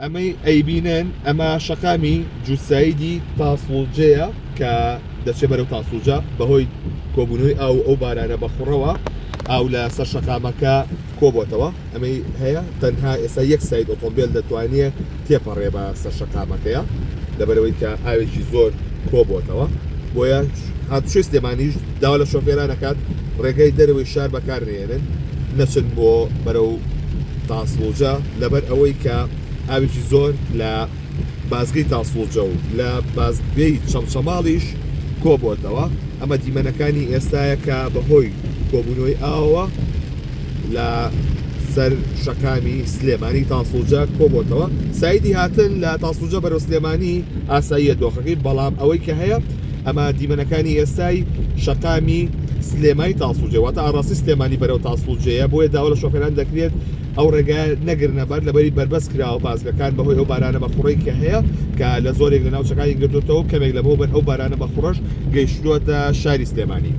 ئەمەی ئەیبینن ئەمە شەقامی جوسایدی تاسڵجەیە کە دەچێت بەرەو تاسڵجە بەهۆی کۆبوونەوەی ئەو بارانە بەخوڕەوە ئاو لە سەر شەقامەکە کۆبۆتەوە ئەمەی هەیە تەنها ئێستا یەک ساید ئۆتۆمبیل دەتوانێت تێپەڕێ بە سەر شەقامەکەیە لەبەرەوەی کە ئاوێکی زۆر کۆبۆتەوە بۆیە هاتوچێ سلێمانیش داوا لە شۆفێرانەکات ڕێگەی دەرەوەی شار بەکارهێنن نەچن بۆ بەرەو تاسڵجە لەبەر ئەوەی کە ئاوێکی زۆر لە بازگەی تاسڵجە و لە بازگەی چەمچەماڵیش کۆبۆتەوە ئەمە دیمەنەکانی ئێستایە کە بەهۆی کۆبوونەوەی ئاوە لە سەر شەقامی سلێمانی تاسڵجە کۆبۆتەوە سایدی هاتن لە تاسڵجە بەرەو سلێمانی ئاساییە دۆخەکەی بەڵام ئەوەی کە هەیە ئەمە دیمەنەکانی ئێستای شەقامی سلێمانی تاسڵجە واتە ئاڕاستی سلێمانی بەرەو تاسڵجەیە بۆیە داوا لە شۆفێران دەکرێت ئەو ڕێگای نەگرنەبەر لەبەری بربەست کراوە بازگەکان بەهۆی ئەو بارانە بەخوڕەی کە هەیە کە لە زۆرێک لە ناوچەکانی گرتوتەوە کەمێک لەبەوە بن ئەو بارانە بەخوڕەش گەیشتووەتە شاری سلێمانی.